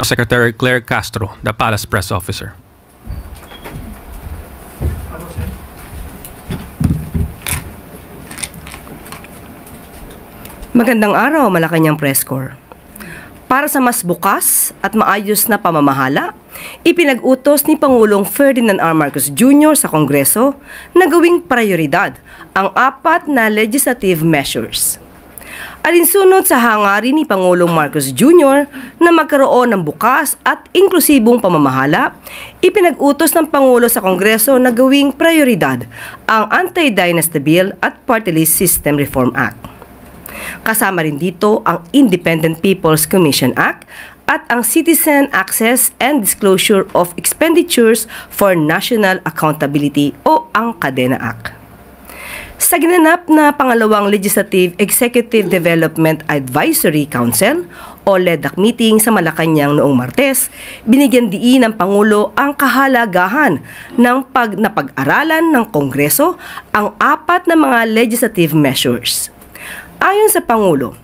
Secretary Claire Castro, the Palace Press Officer. Magandang araw, Malacanang Press Corps. Para sa mas bukas at maayos na pamamahala, ipinag-utos ni Pangulong Ferdinand R. Marcos Jr. sa Kongreso na gawing prioridad ang 4 na legislative measures. Alinsunod sa hangarin ni Pangulong Marcos Jr. na magkaroon ng bukas at inklusibong pamamahala, ipinag-utos ng Pangulo sa Kongreso na gawing prioridad ang Anti-Dynasty Bill at Party List System Reform Act. Kasama rin dito ang Independent People's Commission Act at ang Citizen Access and Disclosure of Expenditures for National Accountability o ang Kadena Act. Sa ginanap na pangalawang Legislative Executive Development Advisory Council o LEDAC meeting sa Malacanang noong Martes, binigyan diin ng Pangulo ang kahalagahan ng napag-aralan ng Kongreso ang 4 na mga legislative measures. Ayon sa Pangulo,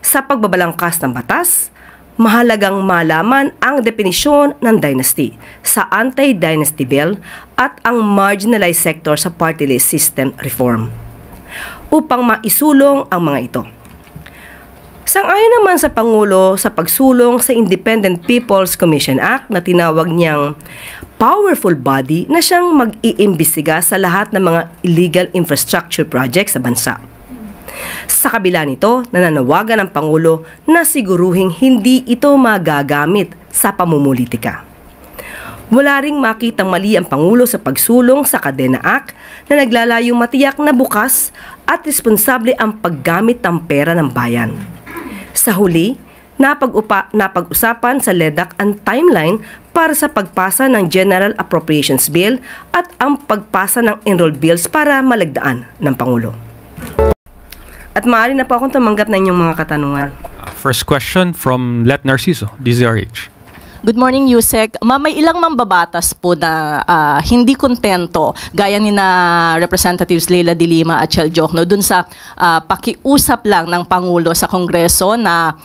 sa pagbabalangkas ng batas, mahalagang malaman ang definisyon ng dynasty sa Anti-Dynasty Bill at ang marginalized sector sa party list system reform upang maisulong ang mga ito. Sang-ayon naman sa Pangulo sa pagsulong sa Independent People's Commission Act na tinawag niyang powerful body na siyang mag-iimbestiga sa lahat ng mga illegal infrastructure projects sa bansa. Sa kabila nito, nananawagan ng Pangulo na siguruhing hindi ito magagamit sa pamumulitika. Wala ring makitang mali ang Pangulo sa pagsulong sa Kadena Act na naglalayong matiyak na bukas at responsable ang paggamit ng pera ng bayan. Sa huli, napag-usapan sa LEDAC ang timeline para sa pagpasa ng General Appropriations Bill at ang pagpasa ng enrolled bills para malagdaan ng Pangulo. At maaari na po akong tumanggap na inyong mga katanungan. First question from Let Narciso, DZRH. Good morning, Yusek. Ma'am, may ilang mambabatas po na hindi kontento, gaya ni na Representatives Leila de Lima at Chel Jokno, dun sa pakiusap lang ng Pangulo sa Kongreso na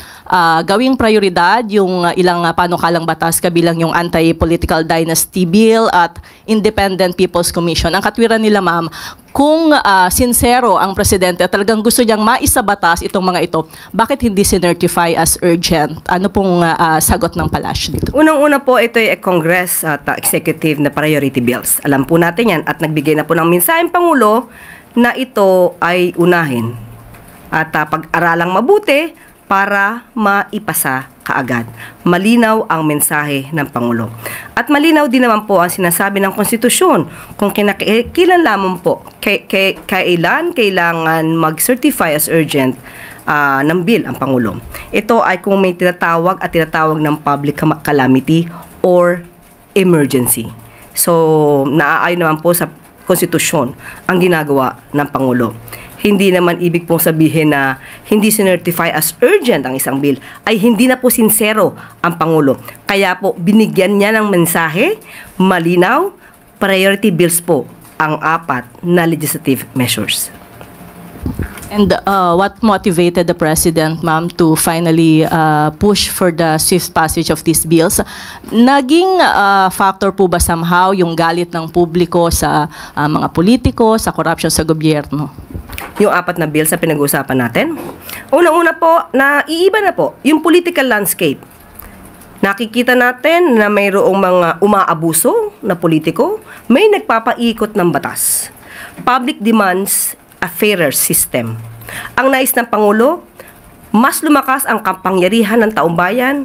gawing prioridad yung ilang panukalang batas kabilang yung Anti-Political Dynasty Bill at Independent People's Commission. Ang katwiran nila, ma'am, kung sincero ang Presidente at talagang gusto niyang maisabatas itong mga ito, bakit hindi sinertify as urgent? Ano pong sagot ng palasyo dito? Unang-una po, ito ay Congress at executive na priority bills. Alam po natin yan at nagbigay na po ng mensaheng Pangulo na ito ay unahin at pag-aralang mabuti para maipasa kaagad. Malinaw ang mensahe ng Pangulo. At malinaw din naman po ang sinasabi ng konstitusyon kung kailan lamang po, kailangan mag-certify as urgent ng bill ang Pangulo. Ito ay kung may tinatawag ng public calamity or emergency. So, naaayon naman po sa konstitusyon ang ginagawa ng Pangulo. Hindi naman ibig pong sabihin na hindi sinertify as urgent ang isang bill, ay hindi na po sincero ang Pangulo. Kaya po binigyan niya ng mensahe, malinaw, priority bills po ang 4 na legislative measures. And what motivated the President, ma'am, to finally push for the swift passage of these bills? Naging factor po ba somehow yung galit ng publiko sa mga politiko, sa corruption sa gobyerno? Yung 4 na bills sa pinag-uusapan natin? Unang-una po, naiiba na po yung political landscape. Nakikita natin na mayroong mga umaabuso na politiko, may nagpapaikot ng batas. Public demands a fairer system. Ang nais ng Pangulo, mas lumakas ang kapangyarihan ng taumbayan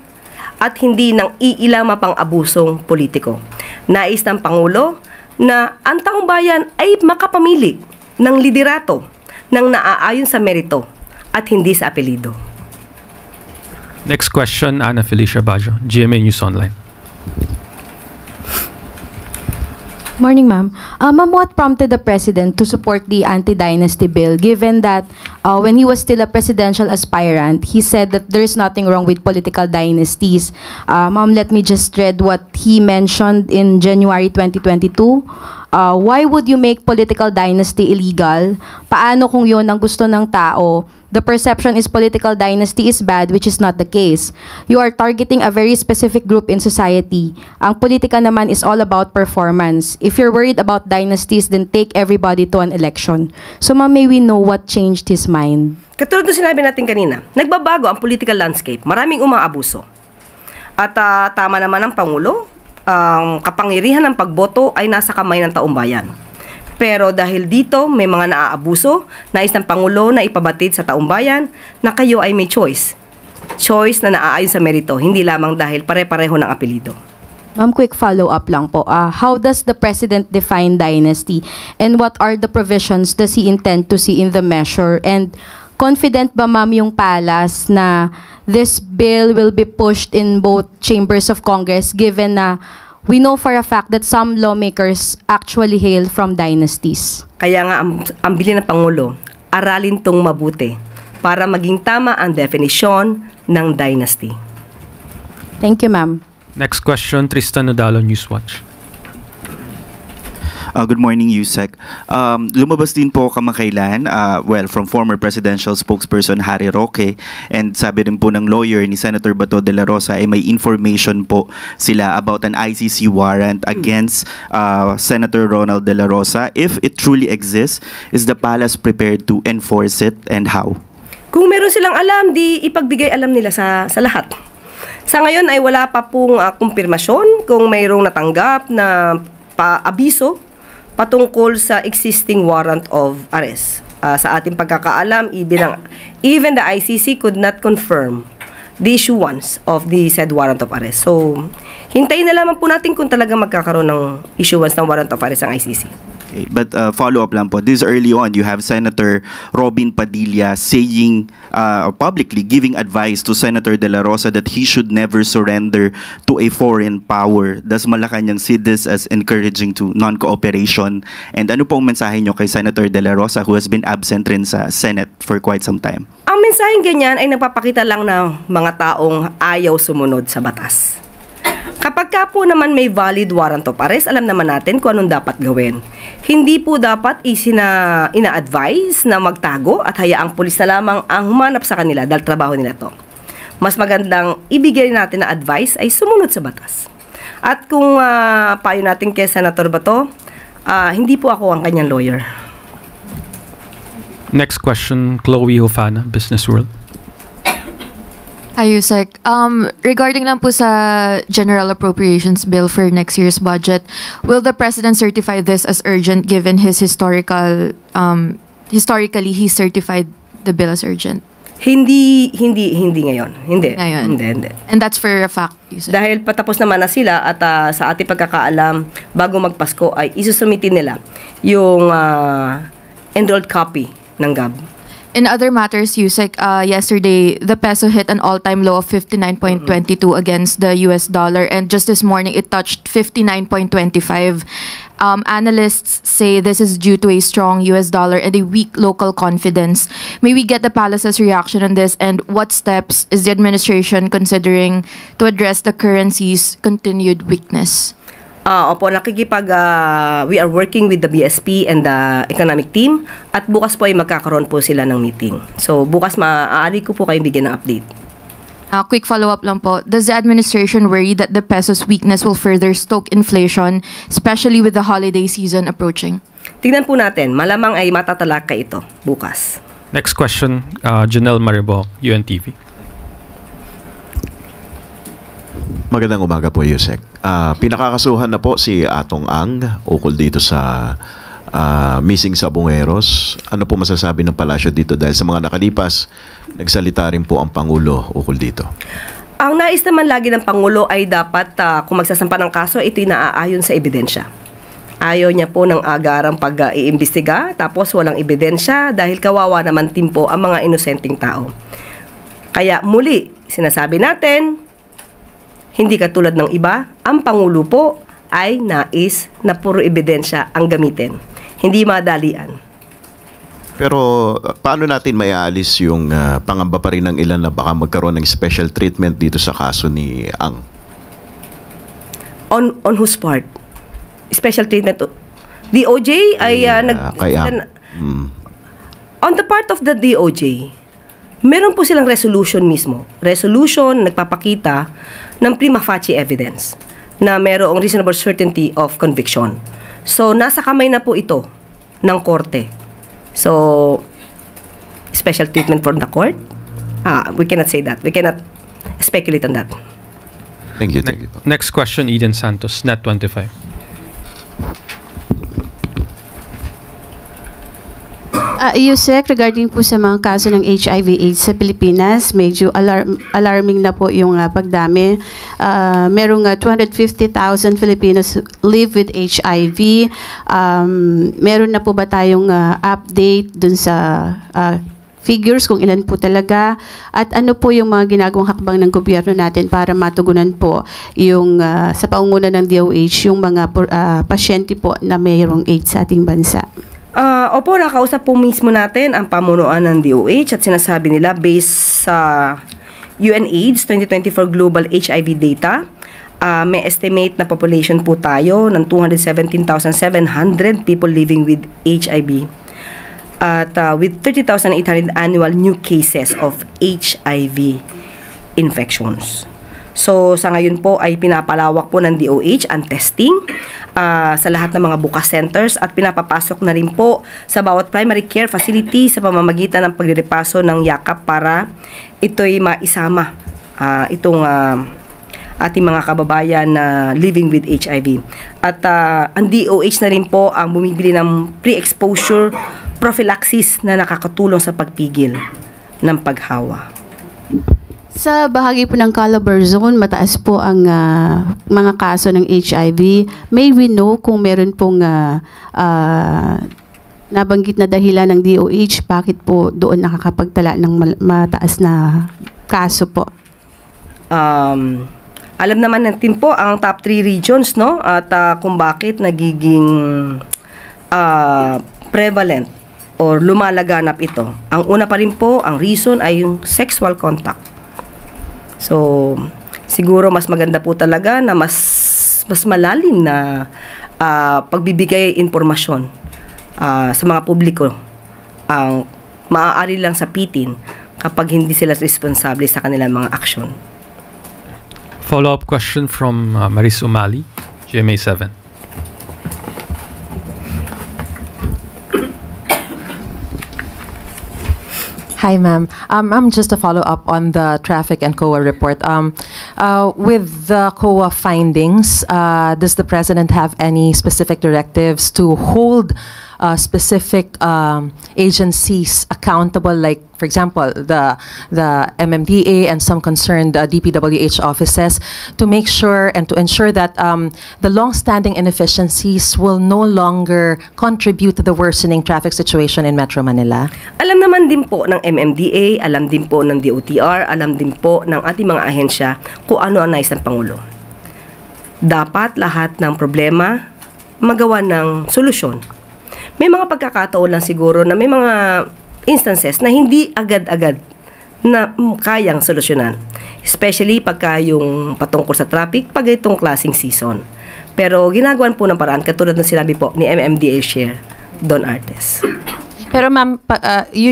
at hindi nang iilang mapang-abusong politiko. Nais ng Pangulo na ang taumbayan ay makapamili ng liderato ng naaayon sa merito at hindi sa apelido. Next question, Ana Felicia Bajo, GMA News Online. Morning, ma'am. Ma'am, what prompted the President to support the anti-dynasty bill, given that when he was still a presidential aspirant, he said that there is nothing wrong with political dynasties. Ma'am, let me just read what he mentioned in January 2022. Why would you make political dynasty illegal? Paano kung yun ang gusto ng tao? the perception is political dynasty is bad, which is not the case. You are targeting a very specific group in society. Ang politika naman is all about performance. If you're worried about dynasties, then take everybody to an election. So ma'am, may we know what changed his mind? Katulad ng sinabi natin kanina, nagbabago ang political landscape. Maraming umaabuso. At tama naman ang Pangulo, ang kapangyarihan ng pagboto ay nasa kamay ng taong bayan. Pero dahil dito may mga naaabuso, nais ng Pangulo na ipabatid sa taong bayan na kayo ay may choice. Choice na naaayon sa merito, hindi lamang dahil pare-pareho ng apelido. Ma'am, quick follow-up lang po. How does the President define dynasty? And what are the provisions does he intend to see in the measure? And confident ba ma'am yung Palace na this bill will be pushed in both chambers of Congress given na we know for a fact that some lawmakers actually hail from dynasties? Kaya nga ang bilin ng Pangulo, aralin tong mabuti para maging tama ang definition ng dynasty. Thank you, ma'am. Next question, Tristan Nodalo, Newswatch. Good morning, Yusek. Lumabas din po kamakailan, from former presidential spokesperson Harry Roque, and sabi rin po ng lawyer ni Senator Bato de la Rosa ay may information po sila about an ICC warrant against Senator Ronald de la Rosa. If it truly exists, is the Palace prepared to enforce it, and how? Kung meron silang alam, di ipagbigay alam nila sa lahat. Sa ngayon ay wala pa pong kumpirmasyon kung mayroong natanggap na abiso patungkol sa existing warrant of arrest. Sa ating pagkakaalam, even the ICC could not confirm the issuance of the said warrant of arrest. So, hintayin na lamang po natin kung talagang magkakaroon ng issuance ng warrant of arrest ang ICC. Okay, but follow-up lang po. This early on, you have Senator Robin Padilla saying publicly, giving advice to Senator De La Rosa that he should never surrender to a foreign power. Does Malacanang see this as encouraging to non-cooperation? And ano pong mensahe nyo kay Senator De La Rosa who has been absent rin sa Senate for quite some time? Ang mensaheng ganyan ay nagpapakita lang ng mga taong ayaw sumunod sa batas. Kapag ka po naman may valid warrant of arrest, alam naman natin kung anong dapat gawin. Hindi po dapat ina-advise na magtago at hayaang pulis na lamang ang humanap sa kanila dahil trabaho nila to. Mas magandang ibigay natin na advice ay sumunod sa batas. At kung payo natin kay Senator Bato, hindi po ako ang kanyang lawyer. Next question, Chloe Hofana, Business World. Hi, Yusek. Regarding lang po sa General Appropriations Bill for next year's budget, will the President certify this as urgent given his historically he certified the bill as urgent? Hindi ngayon. Hindi. Ngayon. Hindi. And that's for a fact, Yusek. Dahil patapos naman na sila at sa ating pagkakaalam, bago magpasko ay isusumitin nila yung enrolled copy ng GAB. In other matters, Yusek, yesterday, the peso hit an all-time low of 59.22 against the US dollar, and just this morning, it touched 59.25. Analysts say this is due to a strong US dollar and a weak local confidence. May we get the Palace's reaction on this, and what steps is the administration considering to address the currency's continued weakness? Opo, we are working with the BSP and the economic team at bukas po ay magkakaroon po sila ng meeting. So bukas maaari ko po kayong bigyan ng update. Quick follow-up lang po. Does the administration worry that the peso's weakness will further stoke inflation, especially with the holiday season approaching? Tingnan po natin, malamang ay matatalaka ito bukas. Next question, Janelle Maribok, UNTV. Magandang umaga po, Yusek. Pinakakasuhan na po si Atong Ang ukol dito sa missing sabongeros. Ano po masasabi ng palasyo dito dahil sa mga nakalipas, nagsalita rin po ang Pangulo ukol dito? Ang nais naman lagi ng Pangulo ay dapat kung magsasampa ng kaso, ito'y naaayon sa ebidensya. Ayaw niya po ng agarang pag-iimbestiga tapos walang ebidensya dahil kawawa naman din po ang mga inosenteng tao. Kaya muli, sinasabi natin, hindi katulad ng iba, ang Pangulo po ay nais na puro ebidensya ang gamitin. Hindi madalian. Pero paano natin maialis yung pangamba pa rin ng ilan na baka magkaroon ng special treatment dito sa kaso ni Ang? On whose part? Special treatment? DOJ ay kay Ang. on the part of the DOJ, Meron po silang resolution mismo. Resolution nagpapakita ng prima facie evidence na merong reasonable certainty of conviction. So, nasa kamay na po ito ng korte. So, special treatment for the court? We cannot say that. We cannot speculate on that. Thank you, thank you. Next question, Eden Santos, Net 25. Yusek, regarding po sa mga kaso ng HIV/AIDS sa Pilipinas, medyo alarming na po yung pagdami. Merong 250,000 Filipinos live with HIV. Meron na po ba tayong update dun sa figures kung ilan po talaga? At ano po yung mga ginagawang hakbang ng gobyerno natin para matugunan po yung sa paunguna ng DOH yung mga pasyente po na mayroong AIDS sa ating bansa? Opo, nakausap po mismo natin ang pamunuan ng DOH at sinasabi nila based sa UNAIDS 2024 Global HIV Data, may estimate na population po tayo ng 217,700 people living with HIV at with 30,800 annual new cases of HIV infections. So, sa ngayon po ay pinapalawak po ng DOH ang testing sa lahat ng mga bukas centers at pinapapasok na rin po sa bawat primary care facility sa pamamagitan ng pagrepaso ng yakap para ito'y maisama itong ating mga kababayan na living with HIV. At ang DOH na rin po ang bumibili ng pre-exposure prophylaxis na nakakatulong sa pagpigil ng paghawa. Sa bahagi po ng Calabar Zone, mataas po ang mga kaso ng HIV. May we know kung meron pong nabanggit na dahilan ng DOH, bakit po doon nakakapagtala ng mataas na kaso po? Alam naman natin po ang top 3 regions, no? At kung bakit nagiging prevalent or lumalaganap ito. Ang una pa rin po, ang reason ay yung sexual contact. So, siguro mas maganda po talaga na mas malalim na pagbibigay informasyon sa mga publiko ang maaari lang sapitin kapag hindi sila responsable sa kanilang mga aksyon. Follow-up question from Maris Umali, GMA 7. Hi, ma'am. I'm just a follow-up on the traffic and COA report. With the COA findings, does the president have any specific directives to hold specific agencies accountable, like, for example, the MMDA and some concerned DPWH offices, to make sure and to ensure that the long-standing inefficiencies will no longer contribute to the worsening traffic situation in Metro Manila? Alam naman din po ng MMDA, alam din po ng DOTR, alam din po ng ating mga ahensya kung ano ang nais ng Pangulo. Dapat lahat ng problema magawa ng solusyon. May mga pagkakataon lang siguro na may mga instances na hindi agad-agad na kayang solusyonan. Especially pagka yung patungkol sa traffic, pag itong klaseng season. Pero ginagawan po ng paraan, katulad ng sinabi po ni MMDA Chair Don Artes. Pero ma'am,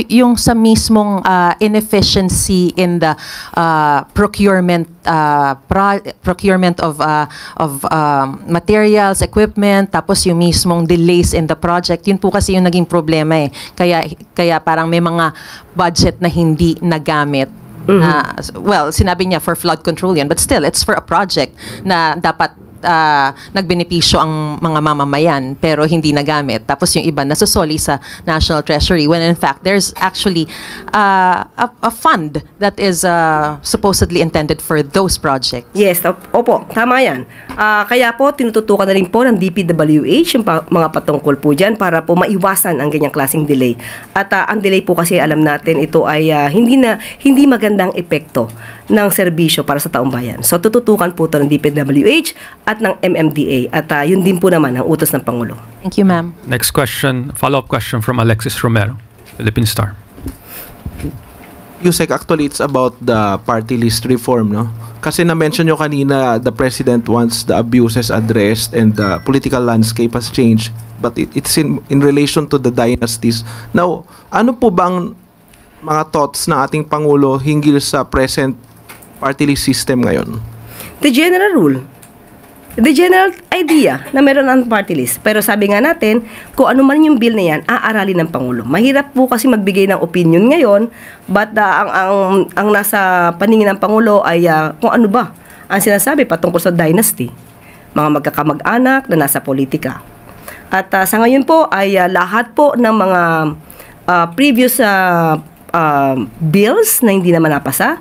yung sa mismong inefficiency in the procurement of materials, equipment, tapos yung mismong delays in the project, yun po kasi yung naging problema eh. Kaya parang may mga budget na hindi nagamit. Well, sinabi niya for flood control yan, but still, it's for a project na dapat nagbenepisyo ang mga mamamayan pero hindi nagamit. Tapos yung iba nasosoli sa National Treasury when in fact there's actually a fund that is supposedly intended for those projects. Yes, opo, tama yan. Kaya po tinututukan na rin po ng DPWH yung mga patungkol po dyan para po maiwasan ang ganyang klaseng delay. At ang delay po kasi alam natin ito ay hindi magandang epekto ng serbisyo para sa taong bayan. So tututukan po ito ng DPWH at ng MMDA at yun din po naman ang utos ng Pangulo. Thank you, ma'am. Next question, follow-up question from Alexis Romero, Philippine Star. Yusek, actually it's about the party list reform, no? Kasi na-mention nyo kanina, the president wants the abuses addressed and the political landscape has changed, but it's in relation to the dynasties. Now, ano po bang mga thoughts ng ating Pangulo hinggil sa present party list system ngayon? The general rule. The general idea na meron ang party list. Pero sabi nga natin, kung ano man yung bill na yan, aaralin ng Pangulo. Mahirap po kasi magbigay ng opinion ngayon, but ang nasa paningin ng Pangulo ay kung ano ba ang sinasabi patungkol sa dynasty. Mga magkakamag-anak na nasa politika. At sa ngayon po ay lahat po ng mga previous bills na hindi naman napasa,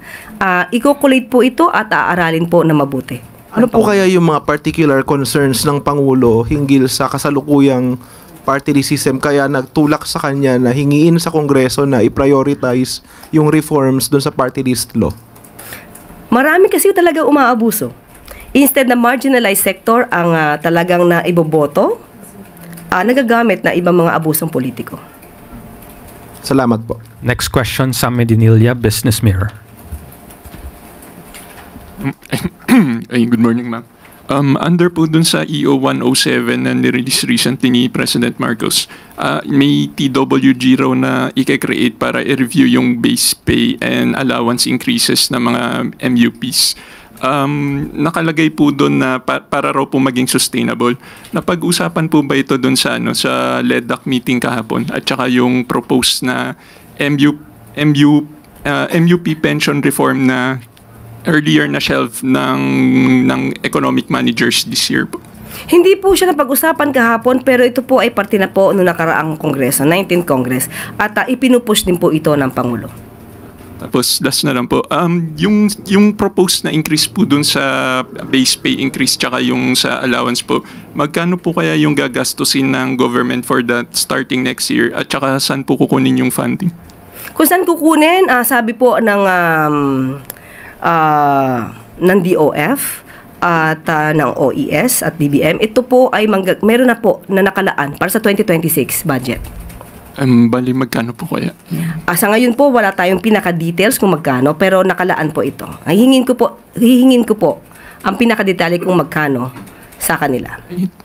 i-collate po ito at aaralin po na mabuti. Ano po kaya yung mga particular concerns ng Pangulo hinggil sa kasalukuyang party list system kaya nagtulak sa kanya na hingiin sa Kongreso na i-prioritize yung reforms doon sa party list law? Marami kasi talaga umaabuso. Instead na marginalized sector ang talagang na iboboto, nagagamit na ibang mga abusong politiko. Salamat po. Next question, Sam Medinilla, Business Mirror. Good morning, ma'am. Under po dun sa EO 107 na nirelease recently ni President Marcos, may TWG raw na i-create para i-review yung base pay and allowance increases ng mga MUPs. Nakalagay po doon na para raw po maging sustainable. Napag-usapan po ba ito doon sa sa LEDAC meeting kahapon at saka yung proposed na MUP pension reform na earlier na shelf ng economic managers this year po? Hindi po siya napag-usapan kahapon, pero ito po ay parte na po noong nakaraang Kongreso, 19th Congress, at ipinupush din po ito ng Pangulo. Tapos last na lang po, yung proposed na increase po dun sa base pay increase tsaka yung sa allowance po, magkano po kaya yung gagastusin ng government for that starting next year at tsaka saan po kukunin yung funding? Kung saan kukunin, sabi po ng DOF at ng OES at DBM, ito po ay meron na po na nakalaan para sa 2026 budget. Bali, magkano po kaya? Sa ngayon po, wala tayong pinaka-details kung magkano, pero nakalaan po ito. Hihingin ko po ang pinaka-detalye kung magkano sa kanila.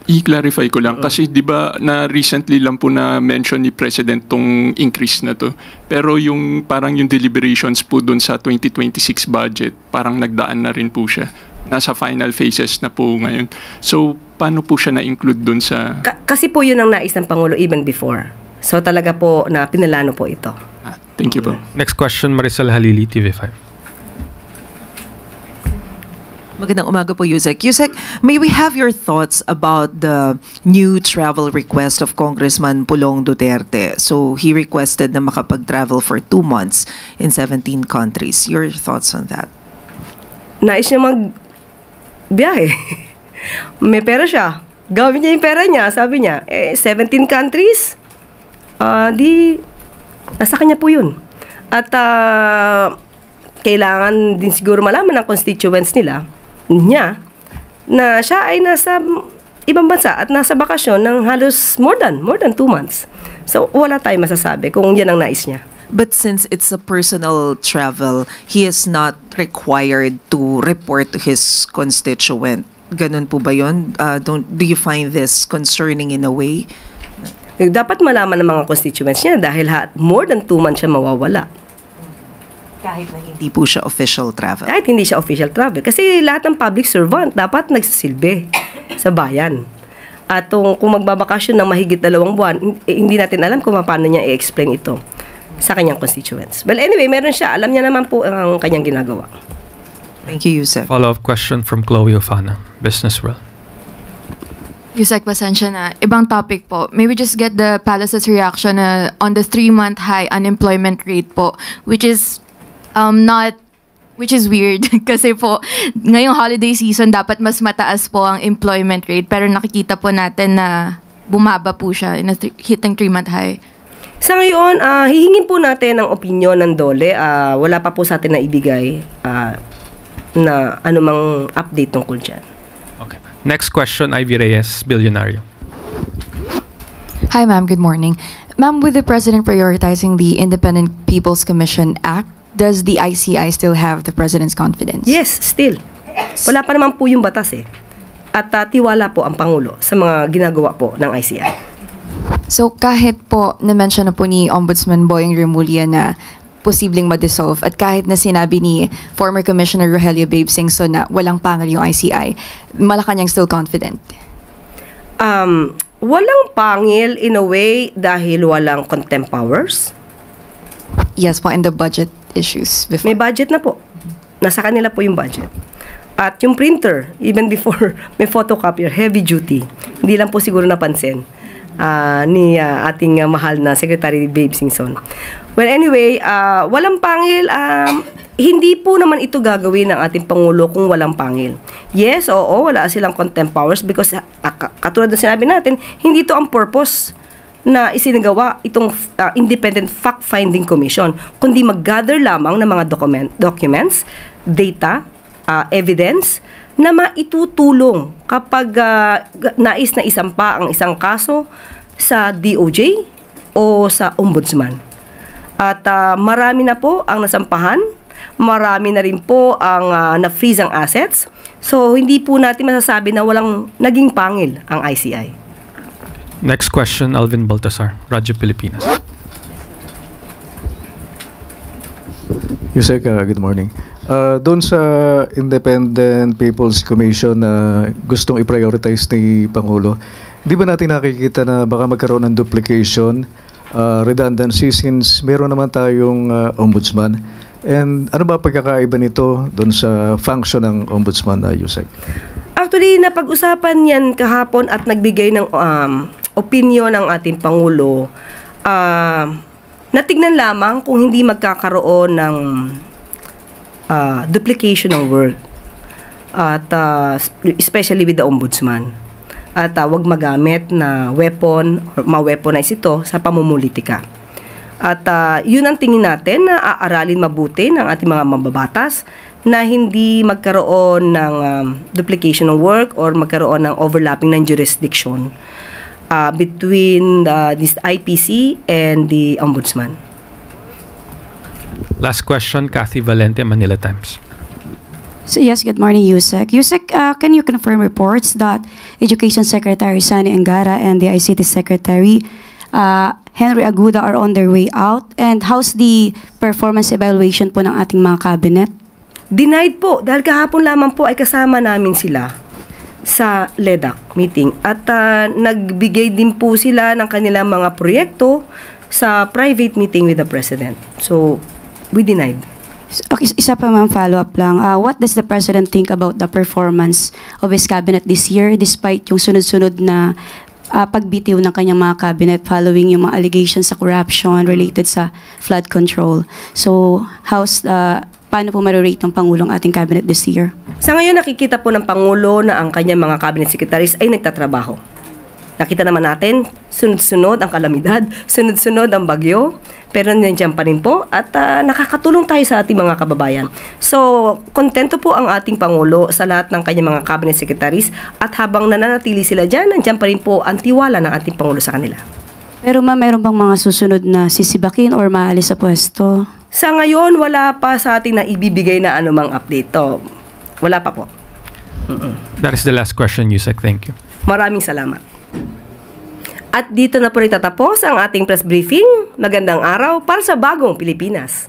I-clarify ko lang kasi 'di ba na recently lang po na mention ni President tong increase na to. Pero yung parang yung deliberations po doon sa 2026 budget, parang nagdaan na rin po siya. Nasa final phases na po ngayon. So, paano po siya na-include doon sa Kasi po 'yun ang nais ng Pangulo even before. So talaga po na pinalano po ito. Thank you po. Next question, Maricel Halili, TV5. Magandang umaga po, Yusek. Yusek, may we have your thoughts about the new travel request of Congressman Pulong Duterte? So, he requested na makapag-travel for 2 months in 17 countries. Your thoughts on that? Nais niya mag-biyahe. May pera siya. Gawin niya yung pera niya. Sabi niya, 17 countries? Nasa kanya po yun. At kailangan din siguro malaman ng constituents niya na siya ay nasa ibang bansa at nasa bakasyon ng halos more than 2 months. So, wala tayong masasabi kung yan ang nais niya. But since it's a personal travel, he is not required to report to his constituent. Ganun po ba yun? Do you find this concerning in a way? Dapat malaman ng mga constituents niya dahil more than 2 months siya mawawala. Kahit na hindi po siya official travel? Kahit hindi siya official travel. Kasi lahat ng public servant dapat nagsisilbi sa bayan. At kung magbabakasyon ng mahigit 2 buwan, hindi natin alam kung paano niya i-explain ito sa kanyang constituents. Well, anyway, meron siya. Alam niya naman po ang kanyang ginagawa. Thank you, Yusek. Follow-up question from Chloe Ofana, Business World. Yusek, pasensya na. Ibang topic po. May we just get the Palace's reaction on the 3-month high unemployment rate po, which is weird kasi po ngayong holiday season dapat mas mataas po ang employment rate pero nakikita po natin na bumaba po siya hitting 3-month high. Sa ngayon, hihingin po natin ang opinion ng DOLE. Wala pa po sa atin na ibigay na anumang update tungkol dyan. Okay. Next question, Ivy Reyes, Billionario. Hi, ma'am. Good morning. Ma'am, with the President prioritizing the Independent People's Commission Act, does the ICI still have the President's confidence? Yes, still. Wala pa naman po yung batas eh. At tiwala po ang Pangulo sa mga ginagawa po ng ICI. So kahit po na-mention na po ni Ombudsman Boying Remulla na posibleng ma-dissolve at kahit na sinabi ni former Commissioner Rogelio Babe Singson na walang pangil yung ICI, Malacanang still confident? Walang pangil in a way dahil walang contempt powers. Yes po, and the budget issues before. May budget na po. Nasa kanila po yung budget. At yung printer, even before may photocopier, heavy duty. Hindi lang po siguro napansin ni ating mahal na Secretary Babe Singson. Well, anyway, walang pangil. Hindi po naman ito gagawin ng ating Pangulo kung walang pangil. Yes, oo, wala silang contempt powers because katulad na sinabi natin, hindi ito ang purpose na isinagawa itong Independent Fact-Finding Commission, kundi mag-gather lamang ng mga documents, data, evidence na maitutulong kapag nais na isampa ang isang kaso sa DOJ o sa Ombudsman. At marami na po ang nasampahan, marami na rin po ang na-freeze ang assets. So, hindi po natin masasabi na walang naging pangil ang ICI. Next question, Alvin Baltasar, Radyo Pilipinas. Yusek, good morning. Doon sa Independent People's Commission na gustong i-prioritize ni Pangulo, di ba natin nakikita na baka magkaroon ng duplication, redundancy since meron naman tayong ombudsman? And ano ba pagkakaiba nito doon sa function ng ombudsman, Yusek? Actually, napag-usapan yan kahapon at nagbigay ng opinion ng ating Pangulo. Natignan lamang kung hindi magkakaroon ng duplication ng work. At especially with the ombudsman. At wag magamit na weapon or ma-weaponize ito sa pamumulitika. At yun ang tingin natin na aaralin mabuti ng ating mga mambabatas na hindi magkaroon ng duplication of work or magkaroon ng overlapping ng jurisdiction between this IPC and the Ombudsman. Last question, Kathy Valente, Manila Times. So yes, good morning, Yusek. Yusek, can you confirm reports that Education Secretary Sani Angara and the ICT Secretary Henry Aguda are on their way out? And how's the performance evaluation po ng ating mga cabinet? Denied po, dahil kahapon lamang po ay kasama namin sila sa LEDAC meeting. At nagbigay din po sila ng kanilang mga proyekto sa private meeting with the President. So, we denied. Okay, isa pa ma'am, follow-up lang. What does the President think about the performance of his cabinet this year despite yung sunod-sunod na pagbitiw ng kanyang mga cabinet following yung mga allegations sa corruption related sa flood control? So, paano po marirate ng Pangulong ating cabinet this year? Sa ngayon, nakikita po ng Pangulo na ang kanyang mga cabinet secretaries ay nagtatrabaho. Nakita naman natin, sunod-sunod ang kalamidad, sunod-sunod ang bagyo, pero nandiyan pa rin po at nakakatulong tayo sa ating mga kababayan. So, kontento po ang ating Pangulo sa lahat ng kanyang mga cabinet secretaries at habang nananatili sila dyan, nandiyan pa rin po ang tiwala ng ating Pangulo sa kanila. Pero ma'am, mayroon bang mga susunod na sisibakin or maalis sa pwesto? Sa ngayon, wala pa sa ating na ibibigay na anumang update. Wala pa po. That is the last question, Yusek. Thank you. Maraming salamat. At dito na po rin tatapos ang ating press briefing. Magandang araw para sa bagong Pilipinas.